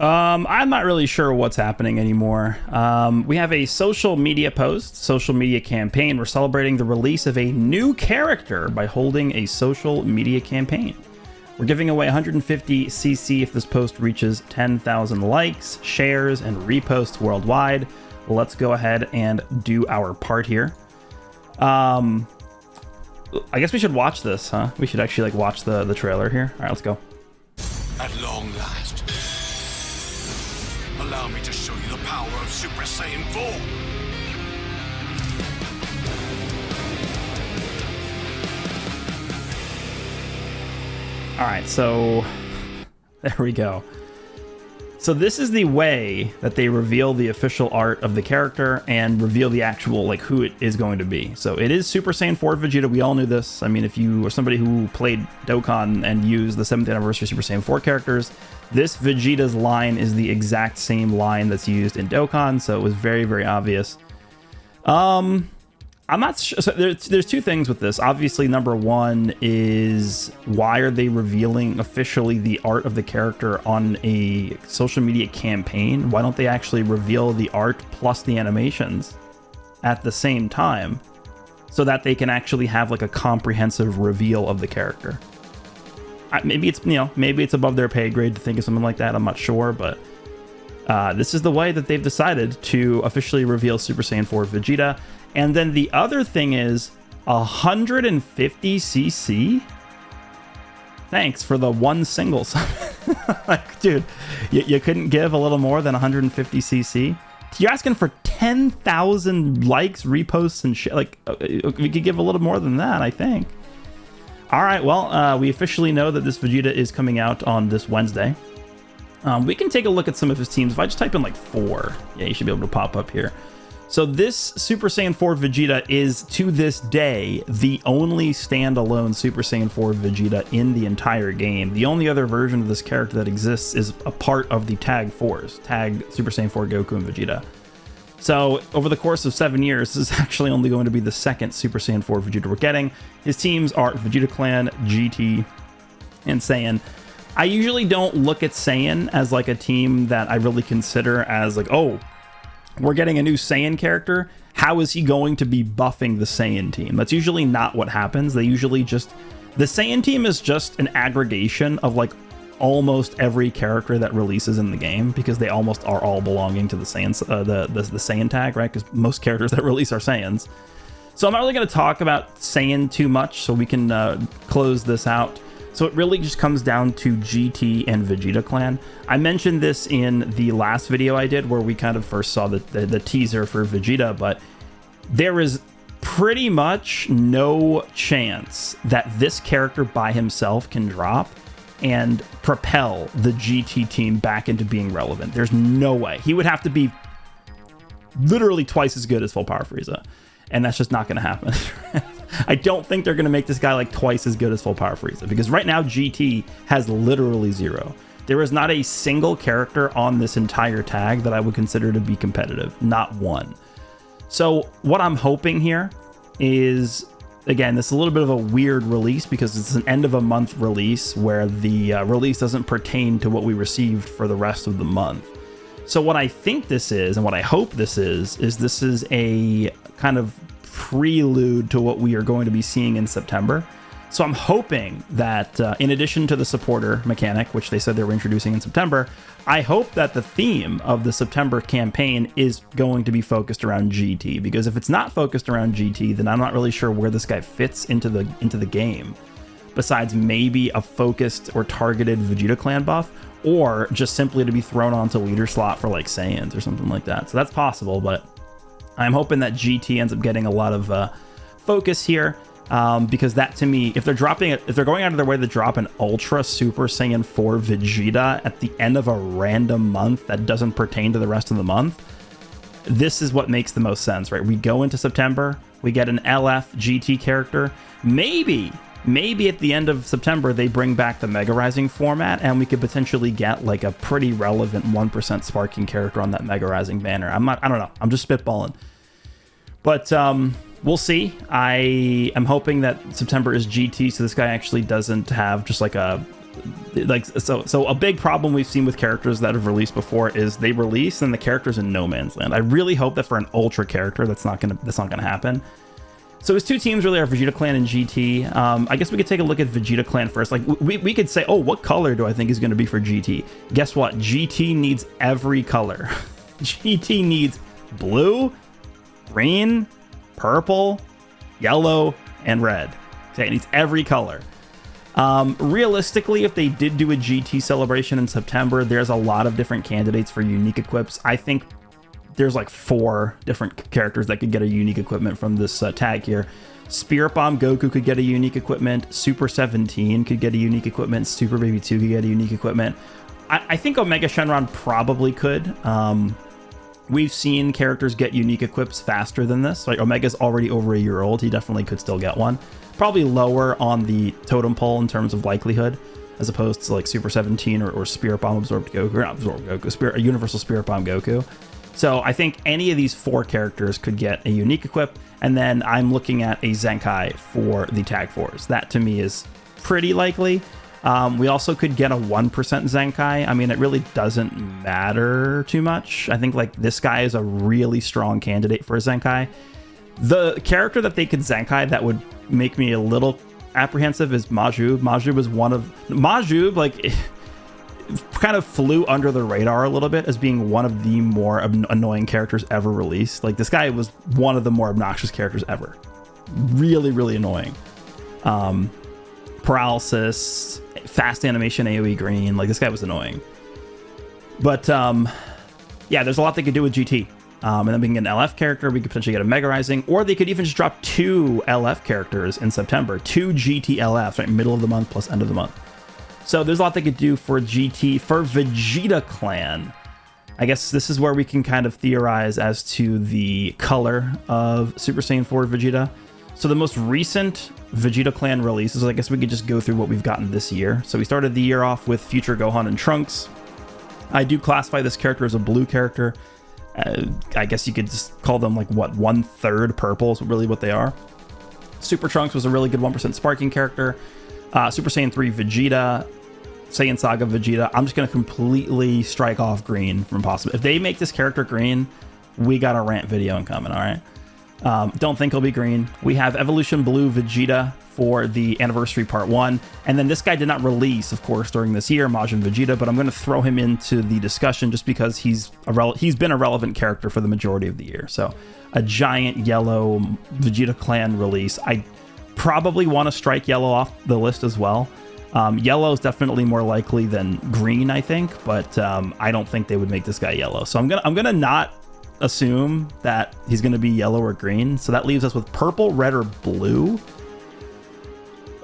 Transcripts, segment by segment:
I'm not really sure what's happening anymore. We have a social media post, social media campaign. We're celebrating the release of a new character by holding a social media campaign. We're giving away 150 CC if this post reaches 10,000 likes, shares, and reposts worldwide. Let's go ahead and do our part here. I guess we should watch this, huh? We should actually like watch the trailer here. All right, let's go. At long last, allow me to show you the power of Super Saiyan 4. All right, so there we go. So this is the way that they reveal the official art of the character and reveal the actual, like, who it is going to be. So it is Super Saiyan 4 Vegeta. We all knew this. I mean, if you are somebody who played Dokkan and used the 7th anniversary Super Saiyan 4 characters, this Vegeta's line is the exact same line that's used in Dokkan, so it was very, very obvious. I'm not sure. So there's two things with this. Obviously, number one is why are they revealing officially the art of the character on a social media campaign? Why don't they actually reveal the art plus the animations at the same time so that they can actually have like a comprehensive reveal of the character? Maybe it's, maybe it's above their pay grade to think of something like that. I'm not sure, but this is the way that they've decided to officially reveal Super Saiyan 4 Vegeta. And then the other thing is 150 CC. Thanks for the one single summon. Like, dude, you couldn't give a little more than 150 CC. You're asking for 10,000 likes, reposts, and shit. Like, we could give a little more than that, I think. All right, well, we officially know that this Vegeta is coming out on this Wednesday. We can take a look at some of his teams. If I just type in like 4, yeah, you should be able to pop up here. So this Super Saiyan 4 Vegeta is, to this day, the only standalone Super Saiyan 4 Vegeta in the entire game. The only other version of this character that exists is a part of the Tag 4s, Tag Super Saiyan 4 Goku and Vegeta. So over the course of 7 years, this is actually only going to be the second Super Saiyan 4 Vegeta we're getting. His teams are Vegeta Clan, GT, and Saiyan. I usually don't look at Saiyan as like a team that I really consider as like, oh, we're getting a new Saiyan character. How is he going to be buffing the Saiyan team? That's usually not what happens. They usually just... The Saiyan team is just an aggregation of like almost every character that releases in the game, because they almost are all belonging to the Saiyan, the Saiyan tag, right? Because most characters that release are Saiyans. So I'm not really going to talk about Saiyan too much, so we can close this out. So it really just comes down to GT and Vegeta Clan. I mentioned this in the last video I did where we kind of first saw the teaser for Vegeta, but there is pretty much no chance that this character by himself can drop and propel the GT team back into being relevant. There's no way. He would have to be literally twice as good as Full Power Frieza, and that's just not going to happen. I don't think they're going to make this guy like twice as good as Full Power Frieza, because right now GT has literally 0. There is not a single character on this entire tag that I would consider to be competitive. Not one. So what I'm hoping here is, again, this is a little bit of a weird release because it's an end of a month release where the release doesn't pertain to what we received for the rest of the month. So what I think this is, and what I hope this is this is a kind of prelude to what we are going to be seeing in September. So I'm hoping that in addition to the supporter mechanic, which they said they were introducing in September, I hope that the theme of the September campaign is going to be focused around GT, because if it's not focused around GT, then I'm not really sure where this guy fits into the game, besides maybe a focused or targeted Vegeta Clan buff, or just simply to be thrown onto leader slot for like Saiyans or something like that. So that's possible, but I'm hoping that GT ends up getting a lot of focus here, because that, to me, if they're going out of their way to drop an Ultra Super Saiyan 4 Vegeta at the end of a random month that doesn't pertain to the rest of the month, this is what makes the most sense, right? We go into September, we get an LF GT character, maybe at the end of September they bring back the Mega Rising format, and we could potentially get like a pretty relevant 1% sparking character on that Mega Rising banner. I don't know, I'm just spitballing, but we'll see. I am hoping that September is GT, so this guy actually doesn't have just like a Like, so a big problem we've seen with characters that have released before is they release and the character's in no man's land. I really hope that for an Ultra character, that's not gonna happen. So his two teams really are Vegeta Clan and GT. I guess we could take a look at Vegeta Clan first. Like, we could say, oh, what color do I think is going to be for GT? Guess what? GT needs every color. GT needs blue, green, purple, yellow, and red. Okay, it needs every color. Realistically, if they did do a GT celebration in September, there's a lot of different candidates for unique equips. I think there's like 4 different characters that could get a unique equipment from this tag here. Spirit Bomb Goku could get a unique equipment. Super 17 could get a unique equipment. Super Baby 2 could get a unique equipment. I think Omega Shenron probably could. We've seen characters get unique equips faster than this. Like, Omega's already over a year old. He definitely could still get one. Probably lower on the totem pole in terms of likelihood, as opposed to like Super 17 or Spirit Bomb Absorbed Goku, or not Absorbed Goku, Universal Spirit Bomb Goku. So I think any of these 4 characters could get a unique equip, and then I'm looking at a Zenkai for the Tag Force. That to me is pretty likely. We also could get a 1% Zenkai. I mean, it really doesn't matter too much. I think like this guy is a really strong candidate for a Zenkai. The character that they could Zenkai that would make me a little apprehensive is Majub. Majub is one of... Majub, like... kind of flew under the radar a little bit as being one of the more annoying characters ever released. Like, this guy was one of the more obnoxious characters ever. Really, really annoying. Paralysis, fast animation, AoE green. Like, this guy was annoying. But yeah, there's a lot they could do with GT. And then we can get an LF character. We could potentially get a Mega Rising, or they could even just drop 2 LF characters in September. 2 GT LFs, right? Middle of the month plus end of the month. So there's a lot they could do for GT. For Vegeta Clan, I guess this is where we can kind of theorize as to the color of Super Saiyan 4 Vegeta. So the most recent Vegeta Clan releases, I guess we could just go through what we've gotten this year. So we started the year off with Future Gohan and Trunks. I do classify this character as a blue character. I guess you could just call them like, what, 1/3 purple is really what they are. Super Trunks was a really good 1% sparking character. Super Saiyan 3 Vegeta, Saiyan Saga Vegeta. I'm just going to completely strike off green from possible. If they make this character green, we got a rant video incoming, all right? Don't think he'll be green. We have Evolution Blue Vegeta for the Anniversary Part 1. And then this guy did not release, of course, during this year, Majin Vegeta, but I'm going to throw him into the discussion just because he's been a relevant character for the majority of the year. So a giant yellow Vegeta Clan release. I probably want to strike yellow off the list as well. Yellow is definitely more likely than green, I think, but I don't think they would make this guy yellow. So I'm gonna not assume that he's gonna be yellow or green. So that leaves us with purple, red, or blue.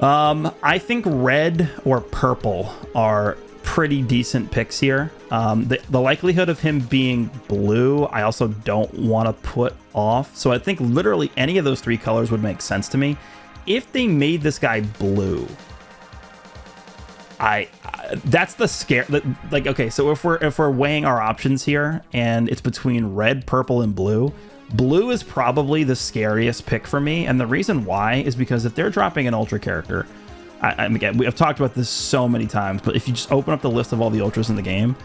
I think red or purple are pretty decent picks here. The likelihood of him being blue, I also don't want to put off. So I think literally any of those 3 colors would make sense to me. If they made this guy blue, that's the scare. Like, okay, so if we're weighing our options here, and it's between red, purple, and blue, blue is probably the scariest pick for me. And the reason why is because if they're dropping an Ultra character, again, I've talked about this so many times, but if you just open up the list of all the Ultras in the game,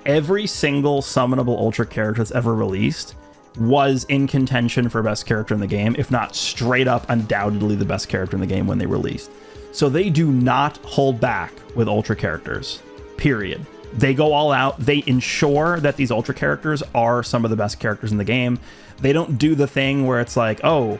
every single summonable Ultra character that's ever released was in contention for best character in the game, if not straight up undoubtedly the best character in the game when they released. So they do not hold back with Ultra characters, period. They go all out. They ensure that these Ultra characters are some of the best characters in the game. They don't do the thing where it's like, oh,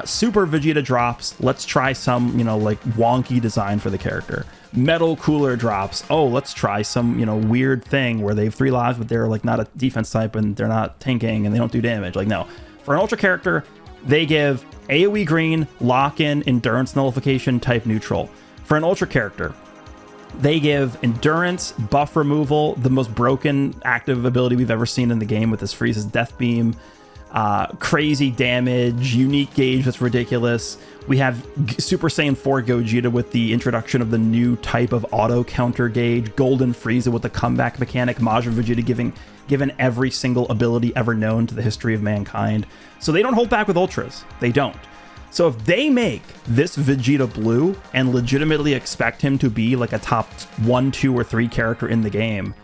Super Vegeta drops, let's try some, like wonky design for the character. Metal Cooler drops, oh, let's try some, weird thing where they have 3 lives, but they're like not a defense type and they're not tanking and they don't do damage. Like, no. For an Ultra character, they give AoE green, lock-in, endurance nullification, type neutral. For an Ultra character, they give endurance, buff removal, the most broken active ability we've ever seen in the game with this Frieza's Death Beam, crazy damage, unique gauge that's ridiculous. We have Super Saiyan 4 Gogeta with the introduction of the new type of auto counter gauge, Golden Frieza with the comeback mechanic, Majin Vegeta given every single ability ever known to the history of mankind. So they don't hold back with Ultras. They don't. So if they make this Vegeta blue and legitimately expect him to be like a top 1, 2, or 3 character in the game,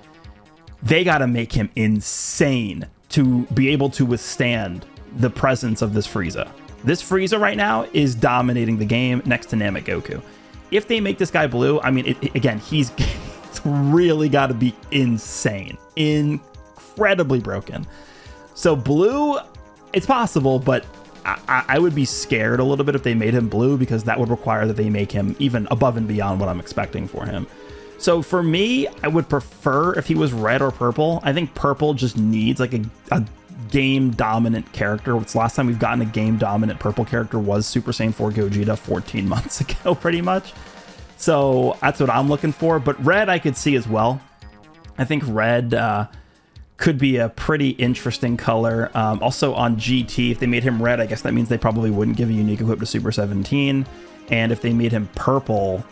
they got to make him insane to be able to withstand the presence of this Frieza. This Frieza right now is dominating the game next to Namek Goku. If they make this guy blue, I mean, again, he's really got to be insane, incredibly broken. So blue, it's possible, but I would be scared a little bit if they made him blue, because that would require that they make him even above and beyond what I'm expecting for him. So for me, I would prefer if he was red or purple. I think purple just needs like a game dominant character. It's the last time we've gotten a game dominant purple character was Super Saiyan 4 Gogeta 14 months ago, pretty much. So that's what I'm looking for. But red I could see as well. I think red could be a pretty interesting color. Also on GT, if they made him red, I guess that means they probably wouldn't give a unique equip to Super 17. And if they made him purple,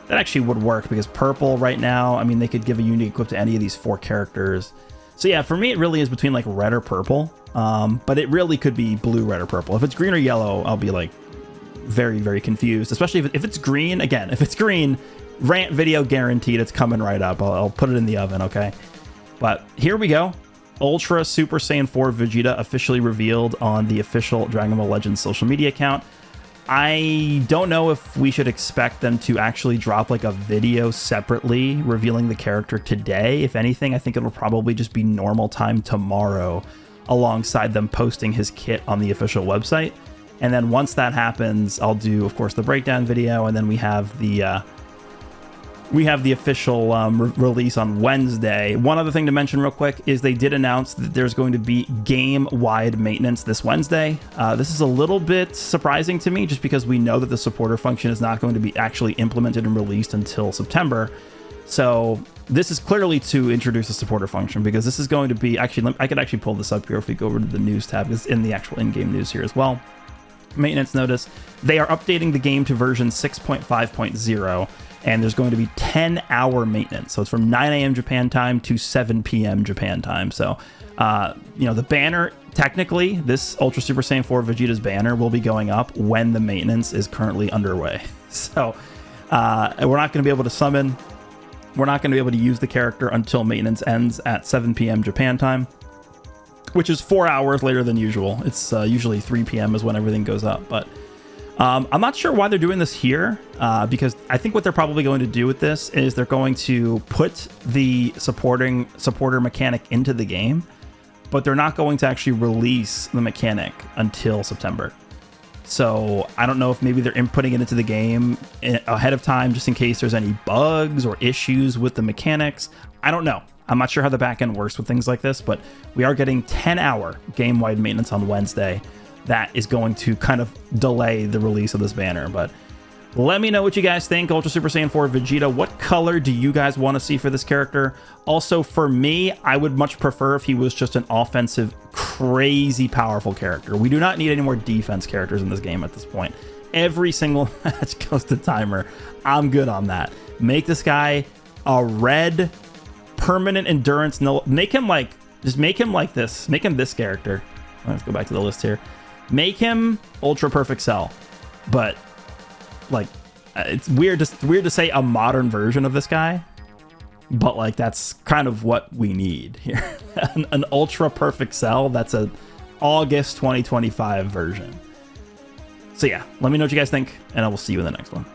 that actually would work, because purple right now, I mean, they could give a unique equip to any of these 4 characters. So yeah, for me, it really is between like red or purple. But it really could be blue, red, or purple. If it's green or yellow, I'll be like very, very confused, especially if it's green. Again, if it's green, rant video guaranteed, it's coming right up. I'll put it in the oven, okay? But here we go. Ultra Super Saiyan 4 Vegeta officially revealed on the official Dragon Ball Legends social media account. I don't know if we should expect them to actually drop like a video separately revealing the character today. If anything, I think it'll probably just be normal time tomorrow, alongside them posting his kit on the official website. And then once that happens, I'll do, of course, the breakdown video, and then we have the official release on Wednesday. One other thing to mention real quick is they did announce that there's going to be game-wide maintenance this Wednesday. This is a little bit surprising to me, just because we know that the supporter function is not going to be actually implemented and released until September. So this is clearly to introduce a supporter function, because this is going to be, actually, I could actually pull this up here if we go over to the news tab. It's in the actual in-game news here as well. Maintenance notice. They are updating the game to version 6.5.0. and there's going to be 10-hour maintenance. So it's from 9 a.m. Japan time to 7 p.m. Japan time. So, the banner, technically, this Ultra Super Saiyan 4 Vegeta's banner will be going up when the maintenance is currently underway. So we're not going to be able to summon. We're not going to be able to use the character until maintenance ends at 7 p.m. Japan time, which is 4 hours later than usual. It's usually 3 p.m. is when everything goes up. But I'm not sure why they're doing this here, because I think what they're probably going to do with this is they're going to put the supporter mechanic into the game, but they're not going to actually release the mechanic until September. So I don't know if maybe they're inputting it into the game ahead of time, just in case there's any bugs or issues with the mechanics. I don't know. I'm not sure how the backend works with things like this, but we are getting 10-hour game-wide maintenance on Wednesday. That is going to kind of delay the release of this banner. But let me know what you guys think. Ultra Super Saiyan 4 Vegeta, what color do you guys want to see for this character? Also, for me, I would much prefer if he was just an offensive, crazy powerful character. We do not need any more defense characters in this game at this point. Every single match goes to timer. I'm good on that. Make this guy a red permanent endurance. No, make him like this. Make him this character. Let's go back to the list here. Make him Ultra Perfect Cell, but like it's weird to say a modern version of this guy, but like that's kind of what we need here. an Ultra Perfect Cell that's a August 2025 version. So yeah, let me know what you guys think, and I will see you in the next one.